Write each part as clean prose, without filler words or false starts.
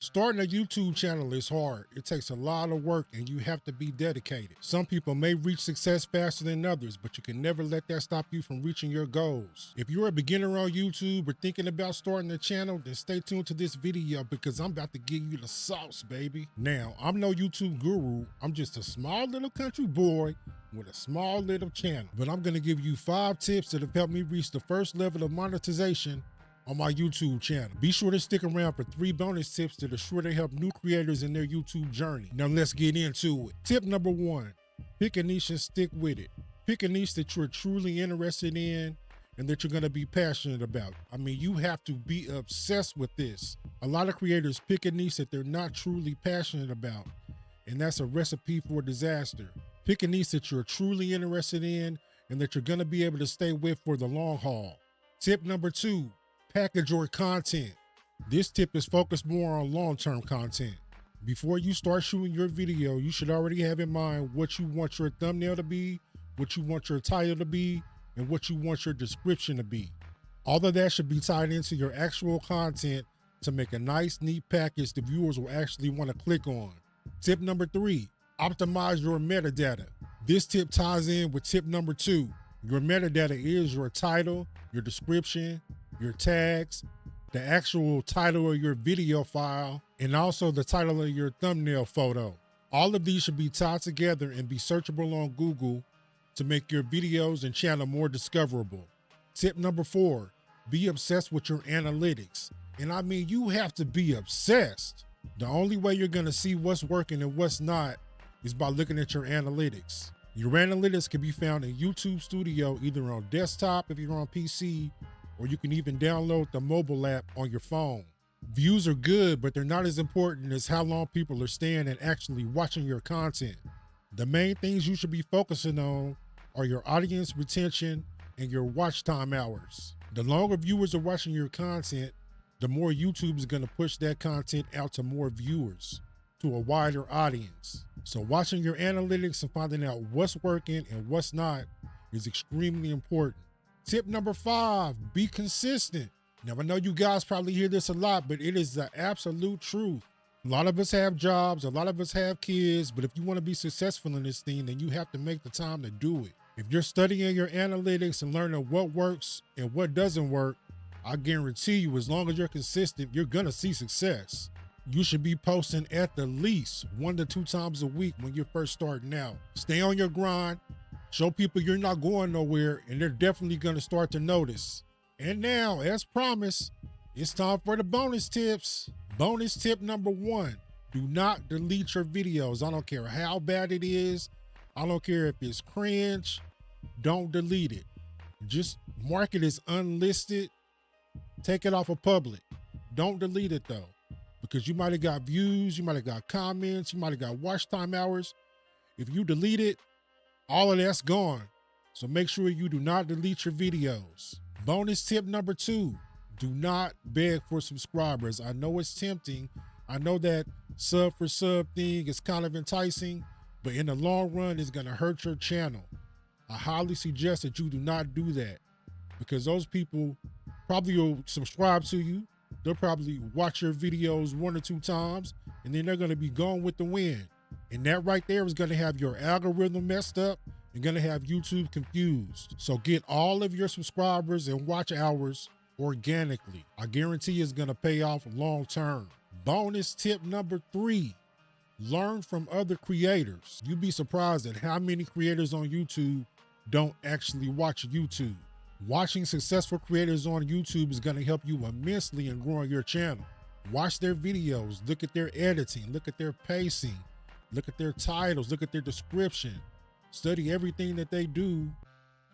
Starting a YouTube channel is hard. It takes a lot of work and you have to be dedicated. Some people may reach success faster than others, but you can never let that stop you from reaching your goals. If you're a beginner on YouTube or thinking about starting a channel, then stay tuned to this video because I'm about to give you the sauce, baby. Now, I'm no YouTube guru. I'm just a small little country boy with a small little channel, but I'm going to give you 5 tips that have helped me reach the first level of monetization on my YouTube channel. Be sure to stick around for 3 bonus tips that are sure to help new creators in their YouTube journey. Now let's get into it. Tip number 1, pick a niche and stick with it. Pick a niche that you're truly interested in and that you're gonna be passionate about. I mean, you have to be obsessed with this. A lot of creators pick a niche that they're not truly passionate about, and that's a recipe for disaster. Pick a niche that you're truly interested in and that you're gonna be able to stay with for the long haul. Tip number 2, package your content. This tip is focused more on long-term content. Before you start shooting your video, you should already have in mind what you want your thumbnail to be, what you want your title to be, and what you want your description to be. All of that should be tied into your actual content to make a nice, neat package the viewers will actually want to click on. Tip number 3, optimize your metadata. This tip ties in with tip number 2. Your metadata is your title, your description, your tags, the actual title of your video file, and also the title of your thumbnail photo. All of these should be tied together and be searchable on Google to make your videos and channel more discoverable. Tip number 4, be obsessed with your analytics. And I mean, you have to be obsessed. The only way you're gonna see what's working and what's not is by looking at your analytics. Your analytics can be found in YouTube Studio, either on desktop if you're on PC, or you can even download the mobile app on your phone. Views are good, but they're not as important as how long people are staying and actually watching your content. The main things you should be focusing on are your audience retention and your watch time hours. The longer viewers are watching your content, the more YouTube is going to push that content out to more viewers, to a wider audience. So watching your analytics and finding out what's working and what's not is extremely important. Tip number 5, be consistent. Now, I know you guys probably hear this a lot, but it is the absolute truth. A lot of us have jobs, a lot of us have kids, but if you want to be successful in this thing, then you have to make the time to do it. If you're studying your analytics and learning what works and what doesn't work, I guarantee you, as long as you're consistent, you're gonna see success. You should be posting at the least 1 to 2 times a week when you're first starting out. Stay on your grind. Show people you're not going nowhere, and they're definitely going to start to notice. And now, as promised, it's time for the bonus tips. Bonus tip number 1, do not delete your videos. I don't care how bad it is. I don't care if it's cringe. Don't delete it. Just mark it as unlisted. Take it off of public. Don't delete it though, because you might have got views, you might have got comments, you might have got watch time hours. If you delete it, all of that's gone. So make sure you do not delete your videos. Bonus tip number 2, do not beg for subscribers. I know it's tempting. I know that sub for sub thing is kind of enticing, but in the long run, it's gonna hurt your channel. I highly suggest that you do not do that, because those people probably will subscribe to you. They'll probably watch your videos 1 or 2 times, and then they're gonna be gone with the wind. And that right there is gonna have your algorithm messed up and gonna have YouTube confused. So get all of your subscribers and watch hours organically. I guarantee it's gonna pay off long term. Bonus tip number 3, learn from other creators. You'd be surprised at how many creators on YouTube don't actually watch YouTube. Watching successful creators on YouTube is gonna help you immensely in growing your channel. Watch their videos, look at their editing, look at their pacing, look at their titles, look at their description. Study everything that they do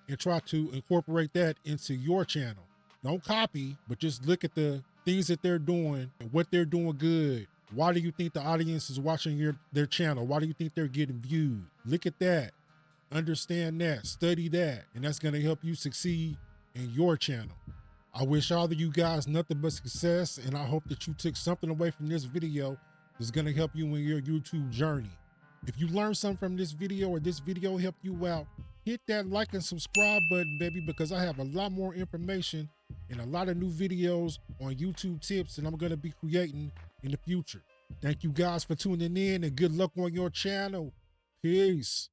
and try to incorporate that into your channel. Don't copy, but just look at the things that they're doing and what they're doing good. Why do you think the audience is watching their channel? Why do you think they're getting viewed? Look at that. Understand that, study that, and that's gonna help you succeed in your channel. I wish all of you guys nothing but success, and I hope that you took something away from this video that's gonna help you in your YouTube journey. If you learned something from this video or this video helped you out, hit that like and subscribe button, baby, because I have a lot more information and a lot of new videos on YouTube tips that I'm gonna be creating in the future. Thank you guys for tuning in and good luck on your channel. Peace.